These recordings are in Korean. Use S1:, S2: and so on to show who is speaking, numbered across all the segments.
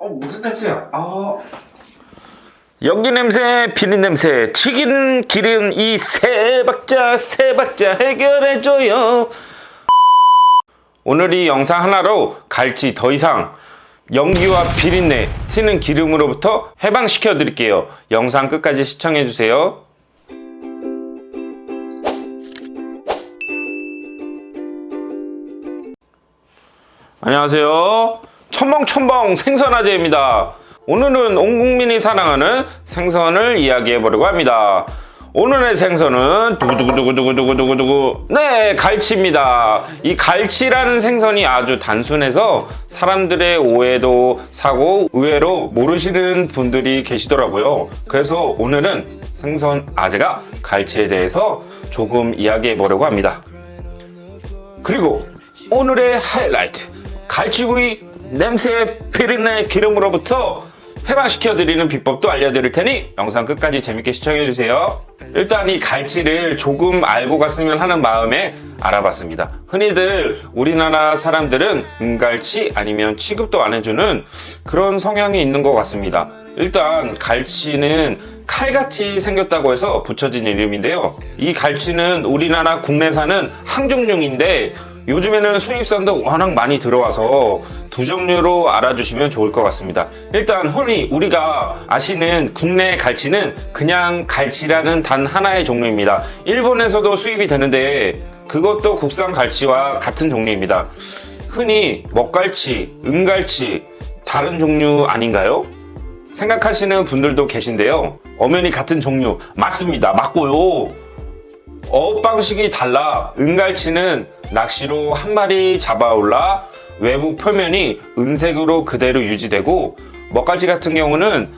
S1: 무슨 냄새야?
S2: 연기 냄새, 비린 냄새, 튀긴 기름 이 세 박자 해결해줘요. 오늘 이 영상 하나로 갈치 더 이상 연기와 비린내, 튀는 기름으로부터 해방시켜 드릴게요. 영상 끝까지 시청해 주세요. 안녕하세요. 첨벙첨벙 생선아재입니다. 오늘은 온 국민이 사랑하는 생선을 이야기해 보려고 합니다. 오늘의 생선은 두구두구두구두구두구두구 네, 갈치입니다. 이 갈치라는 생선이 아주 단순해서 사람들의 오해도 사고 의외로 모르시는 분들이 계시더라고요. 그래서 오늘은 생선 아재가 갈치에 대해서 조금 이야기해 보려고 합니다. 그리고 오늘의 하이라이트, 갈치구이 냄새, 비린내, 기름으로부터 해방시켜드리는 비법도 알려드릴 테니 영상 끝까지 재밌게 시청해주세요. 일단 이 갈치를 조금 알고 갔으면 하는 마음에 알아봤습니다. 흔히들 우리나라 사람들은 은갈치 아니면 취급도 안 해주는 그런 성향이 있는 것 같습니다. 일단 갈치는 칼같이 생겼다고 해서 붙여진 이름인데요. 이 갈치는 우리나라 국내산은 항종류인데 요즘에는 수입산도 워낙 많이 들어와서 두 종류로 알아주시면 좋을 것 같습니다. 일단 흔히 우리가 아시는 국내 갈치는 그냥 갈치라는 단 하나의 종류입니다. 일본에서도 수입이 되는데 그것도 국산 갈치와 같은 종류입니다. 흔히 먹갈치, 은갈치 다른 종류 아닌가요? 생각하시는 분들도 계신데요. 엄연히 같은 종류 맞습니다. 맞고요. 어업 방식이 달라. 은갈치는 낚시로 한 마리 잡아올라 외부 표면이 은색으로 그대로 유지되고, 먹갈치 같은 경우는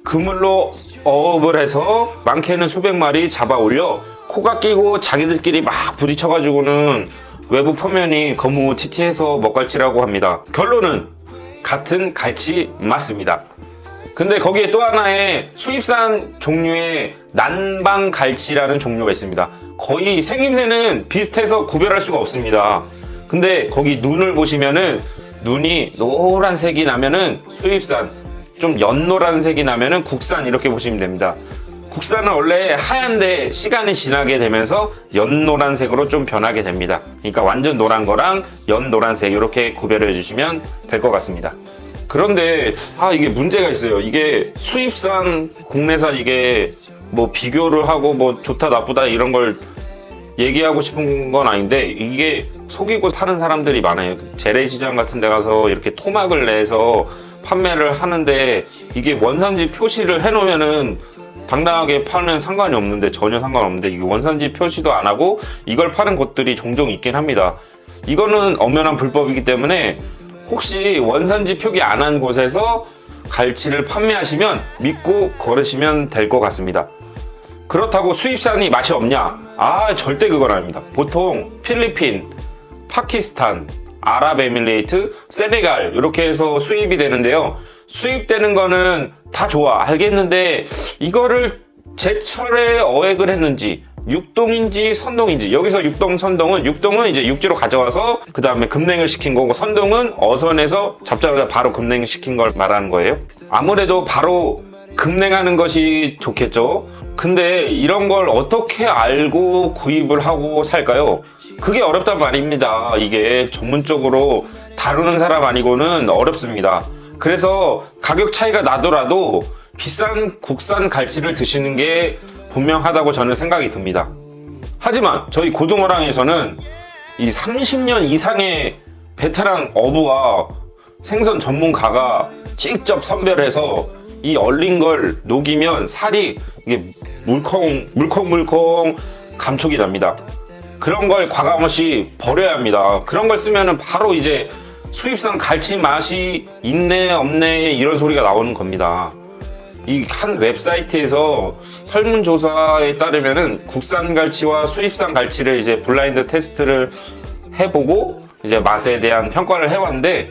S2: 그물로 어업을 해서 많게는 수백 마리 잡아올려 코가 끼고 자기들끼리 막 부딪혀가지고는 외부 표면이 거무튀튀해서 먹갈치라고 합니다. 결론은 같은 갈치 맞습니다. 근데 거기에 또 하나의 수입산 종류의 난방갈치라는 종류가 있습니다. 거의 생김새는 비슷해서 구별할 수가 없습니다. 근데 거기 눈을 보시면은 눈이 노란색이 나면은 수입산, 좀 연노란색이 나면은 국산, 이렇게 보시면 됩니다. 국산은 원래 하얀데 시간이 지나게 되면서 연노란색으로 좀 변하게 됩니다. 그러니까 완전 노란 거랑 연노란색 이렇게 구별해 주시면 될 것 같습니다. 그런데 이게 문제가 있어요. 이게 수입산, 국내산 이게 뭐 비교를 하고 뭐 좋다 나쁘다 이런 걸 얘기하고 싶은 건 아닌데, 이게 속이고 파는 사람들이 많아요. 재래시장 같은 데 가서 이렇게 토막을 내서 판매를 하는데, 이게 원산지 표시를 해놓으면은 당당하게 파는 상관이 없는데, 전혀 상관없는데, 이게 원산지 표시도 안 하고 이걸 파는 곳들이 종종 있긴 합니다. 이거는 엄연한 불법이기 때문에 혹시 원산지 표기 안 한 곳에서 갈치를 판매하시면 믿고 걸으시면 될 것 같습니다. 그렇다고 수입산이 맛이 없냐? 절대 그건 아닙니다. 보통 필리핀, 파키스탄, 아랍에미레이트, 세네갈 이렇게 해서 수입이 되는데요. 수입되는 거는 다 좋아, 알겠는데 이거를 제철에 어획을 했는지, 육동인지 선동인지, 여기서 육동, 선동은, 육동은 이제 육지로 가져와서 그 다음에 급냉을 시킨 거고, 선동은 어선에서 잡자마자 바로 급냉시킨 걸 말하는 거예요. 아무래도 바로 급냉하는 것이 좋겠죠. 근데 이런 걸 어떻게 알고 구입을 하고 살까요? 그게 어렵단 말입니다. 이게 전문적으로 다루는 사람 아니고는 어렵습니다. 그래서 가격 차이가 나더라도 비싼 국산 갈치를 드시는 게 분명하다고 저는 생각이 듭니다. 하지만 저희 고등어랑에서는 이 30년 이상의 베테랑 어부와 생선 전문가가 직접 선별해서 이 얼린 걸 녹이면 살이 이게 물컹 감촉이 납니다. 그런 걸 과감없이 버려야 합니다. 그런 걸 쓰면은 바로 이제 수입산 갈치 맛이 있네 없네 이런 소리가 나오는 겁니다. 이 한 웹사이트에서 설문조사에 따르면은 국산 갈치와 수입산 갈치를 이제 블라인드 테스트를 해보고 이제 맛에 대한 평가를 해왔는데,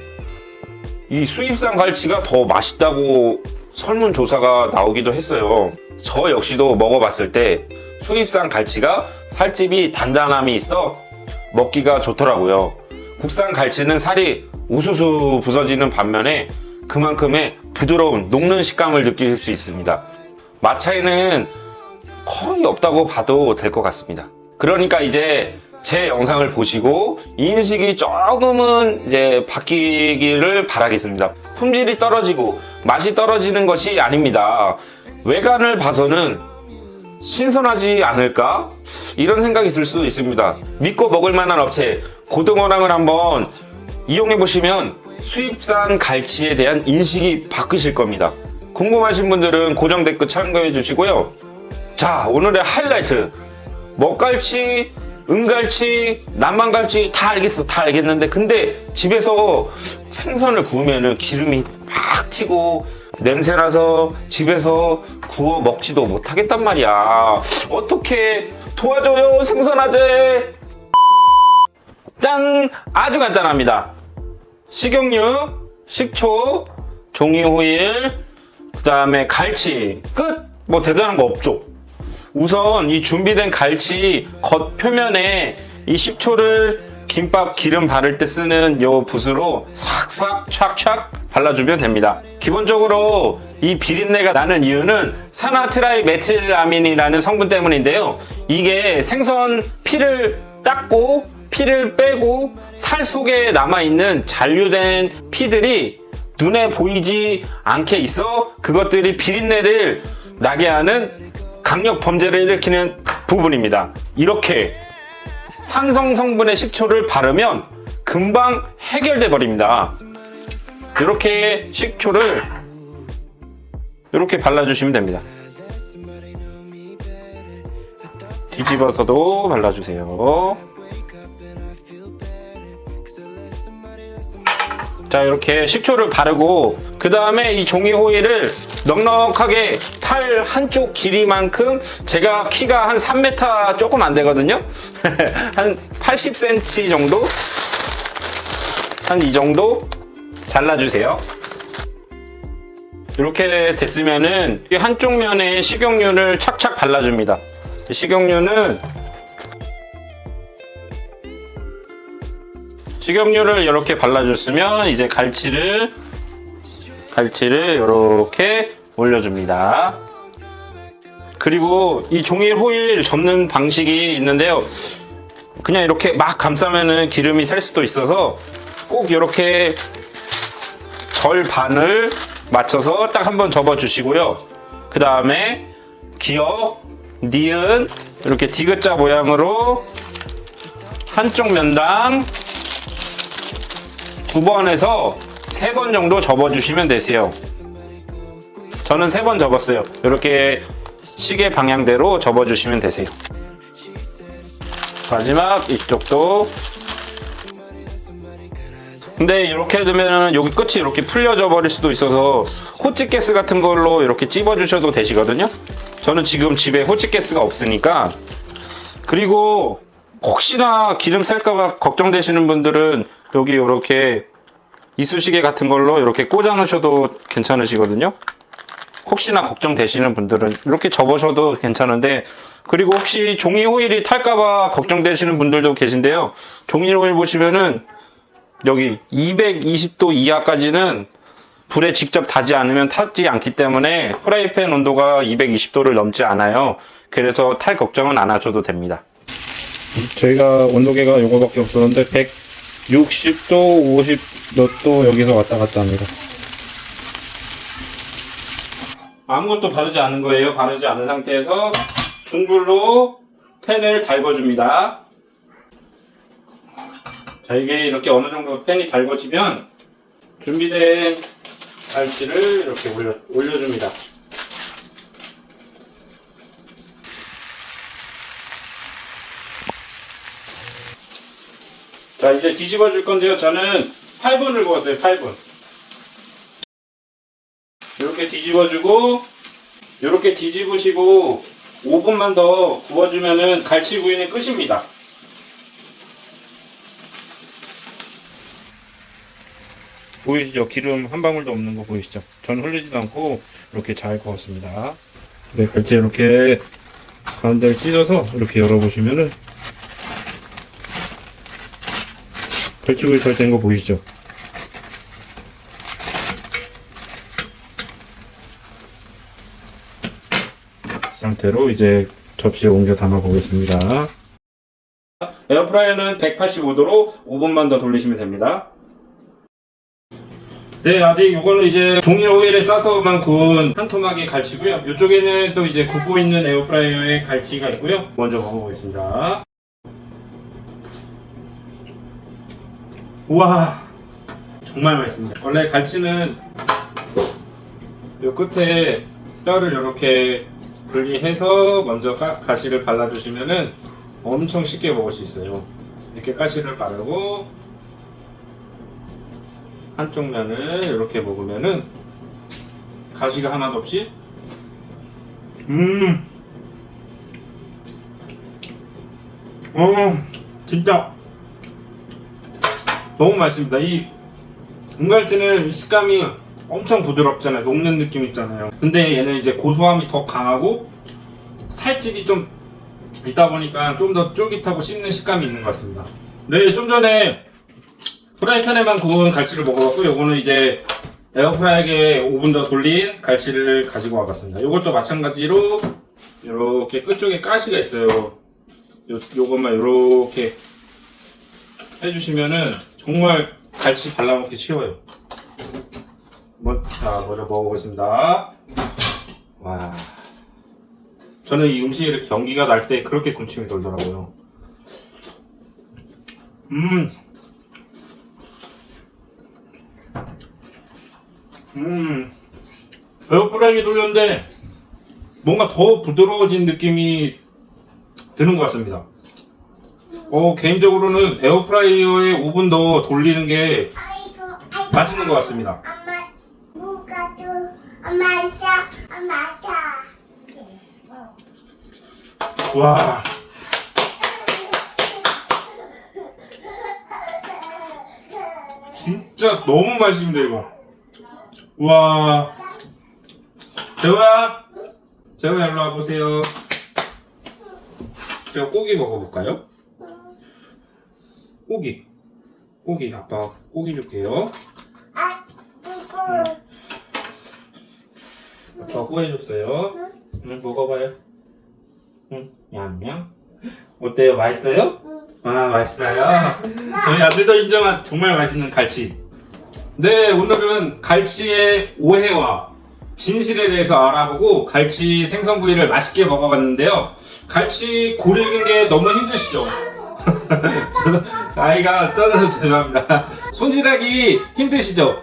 S2: 이 수입산 갈치가 더 맛있다고 설문조사가 나오기도 했어요. 저 역시도 먹어봤을 때 수입산 갈치가 살집이 단단함이 있어 먹기가 좋더라고요. 국산 갈치는 살이 우수수 부서지는 반면에 그만큼의 부드러운 녹는 식감을 느끼실 수 있습니다. 맛 차이는 거의 없다고 봐도 될 것 같습니다. 그러니까 이제 제 영상을 보시고 인식이 조금은 이제 바뀌기를 바라겠습니다. 품질이 떨어지고 맛이 떨어지는 것이 아닙니다. 외관을 봐서는 신선하지 않을까? 이런 생각이 들 수도 있습니다. 믿고 먹을 만한 업체 고등어랑을 한번 이용해 보시면 수입산 갈치에 대한 인식이 바뀌실 겁니다. 궁금하신 분들은 고정 댓글 참고해 주시고요. 자, 오늘의 하이라이트. 먹갈치, 은갈치, 남방갈치 다 알겠어. 다 알겠는데 근데 집에서 생선을 구우면은 기름이 막 튀고 냄새나서 집에서 구워 먹지도 못하겠단 말이야. 어떻게 도와줘요, 생선아재? 짠! 아주 간단합니다. 식용유, 식초, 종이호일, 그 다음에 갈치. 끝! 뭐 대단한 거 없죠. 우선 이 준비된 갈치 겉표면에 이 식초를 김밥 기름 바를 때 쓰는 요 붓으로 싹싹 촥촥 발라주면 됩니다. 기본적으로 이 비린내가 나는 이유는 산화트라이메틸아민이라는 성분 때문인데요. 이게 생선 피를 닦고 피를 빼고 살 속에 남아있는 잔류된 피들이 눈에 보이지 않게 있어 그것들이 비린내를 나게 하는 강력 범죄를 일으키는 부분입니다. 이렇게 산성 성분의 식초를 바르면 금방 해결돼 버립니다. 이렇게 식초를 이렇게 발라주시면 됩니다. 뒤집어서도 발라주세요. 자, 이렇게 식초를 바르고 그 다음에 이 종이 호일을 넉넉하게 팔 한쪽 길이만큼, 제가 키가 한 3m 조금 안 되거든요. 한 80cm 정도? 한 이 정도 잘라주세요. 이렇게 됐으면은 이 한쪽 면에 식용유를 착착 발라줍니다. 식용유를 이렇게 발라줬으면 이제 갈치를 이렇게 올려줍니다. 그리고 이 종이 호일 접는 방식이 있는데요. 그냥 이렇게 막 감싸면은 기름이 셀 수도 있어서 꼭 이렇게 절반을 맞춰서 딱 한번 접어주시고요. 그 다음에 기역, 니은 이렇게 디귿자 모양으로 한쪽 면당 2번에서 3번 정도 접어주시면 되세요. 저는 3번 접었어요. 이렇게 시계 방향대로 접어주시면 되세요. 마지막 이쪽도. 근데 이렇게 되면은 여기 끝이 이렇게 풀려져 버릴 수도 있어서 호치가스 같은 걸로 이렇게 찝어주셔도 되시거든요. 저는 지금 집에 호치가스가 없으니까. 그리고 혹시나 기름 셀까봐 걱정되시는 분들은 여기 이렇게 이쑤시개 같은 걸로 이렇게 꽂아 놓으셔도 괜찮으시거든요. 혹시나 걱정되시는 분들은 이렇게 접으셔도 괜찮은데, 그리고 혹시 종이 호일이 탈까봐 걱정되시는 분들도 계신데요. 종이 호일 보시면은 여기 220도 이하까지는 불에 직접 닿지 않으면 타지 않기 때문에 프라이팬 온도가 220도를 넘지 않아요. 그래서 탈 걱정은 안 하셔도 됩니다.
S1: 저희가 온도계가 요거밖에 없었는데 160도, 50 몇 도 여기서 왔다 갔다 합니다.
S2: 아무것도 바르지 않은 거예요. 바르지 않은 상태에서 중불로 팬을 달궈줍니다. 자, 이게 이렇게 어느 정도 팬이 달궈지면 준비된 갈치를 이렇게 올려줍니다. 자, 이제 뒤집어 줄 건데요. 저는 8분을 구웠어요. 8분. 이렇게 뒤집어주고, 이렇게 뒤집으시고 5분만 더 구워주면은 갈치구이는 끝입니다.
S1: 보이시죠? 기름 한 방울도 없는 거 보이시죠? 전 흘리지도 않고 이렇게 잘 구웠습니다. 네, 갈치 이렇게 가운데를 찢어서 이렇게 열어보시면은 갈치구이 잘 된 거 보이시죠? 상태로 이제 접시에 옮겨 담아 보겠습니다. 에어프라이어는 185도로 5분만 더 돌리시면 됩니다. 네, 아직 요거는 이제 종이 오일에 싸서만 구운 한 토막의 갈치고요. 이쪽에는 또 이제 굽고 있는 에어프라이어의 갈치가 있고요. 먼저 먹어보겠습니다. 우와, 정말 맛있습니다. 원래 갈치는 요 끝에 뼈를 이렇게 분리해서 먼저 가시를 발라주시면은 엄청 쉽게 먹을 수 있어요. 이렇게 가시를 바르고 한쪽 면을 이렇게 먹으면은 가시가 하나도 없이 진짜 너무 맛있습니다. 이 은갈치는 식감이 엄청 부드럽잖아요. 녹는 느낌 있잖아요. 근데 얘는 이제 고소함이 더 강하고 살집이 좀 있다 보니까 좀 더 쫄깃하고 씹는 식감이 있는 것 같습니다. 네, 좀 전에 프라이팬에만 구운 갈치를 먹어봤고, 요거는 이제 에어프라이기에 5분 더 돌린 갈치를 가지고 와봤습니다. 요것도 마찬가지로 이렇게 끝쪽에 가시가 있어요. 요것만 이렇게 해주시면은 정말 갈치 발라먹기 쉬워요. 자, 먼저 먹어보겠습니다. 와, 저는 이 음식에 이렇게 연기가 날 때 그렇게 군침이 돌더라고요. 에어프라이기 돌렸는데 뭔가 더 부드러워진 느낌이 드는 것 같습니다. 개인적으로는 에어프라이어에 5분 더 돌리는 게 맛있는 것 같습니다.
S3: 엄마, 누가 줘? 엄마 있어? 엄마 줘.
S1: 와, 진짜 너무 맛있습니다, 이거. 와, 재호야 일로 와보세요. 제가 고기 먹어볼까요? 고기 아빠 고기 줄게요.
S3: 이거.
S1: 아빠 구해줬어요. 응, 먹어봐요. 응, 냠냠. 어때요? 맛있어요? 아, 맛있어요. 저희 아들도 인정한 정말 맛있는 갈치. 네, 오늘은 갈치의 오해와 진실에 대해서 알아보고 갈치 생선 구이를 맛있게 먹어봤는데요. 갈치 고르는 게 너무 힘드시죠? 아이가 떠나서 죄송합니다. 손질하기 힘드시죠?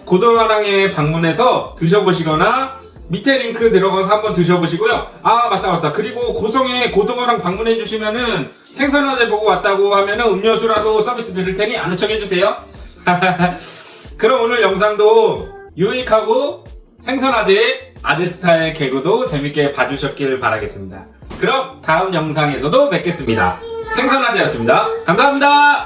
S1: 고등어랑에 방문해서 드셔보시거나 밑에 링크 들어가서 한번 드셔보시고요. 아, 맞다. 그리고 고성에 고등어랑 방문해 주시면은 생선화제 보고 왔다고 하면은 음료수라도 서비스 드릴 테니 아는 척 해주세요. 그럼 오늘 영상도 유익하고 생선화제 아재 스타일 개그도 재밌게 봐주셨길 바라겠습니다. 그럼 다음 영상에서도 뵙겠습니다. 생선화제였습니다. 감사합니다.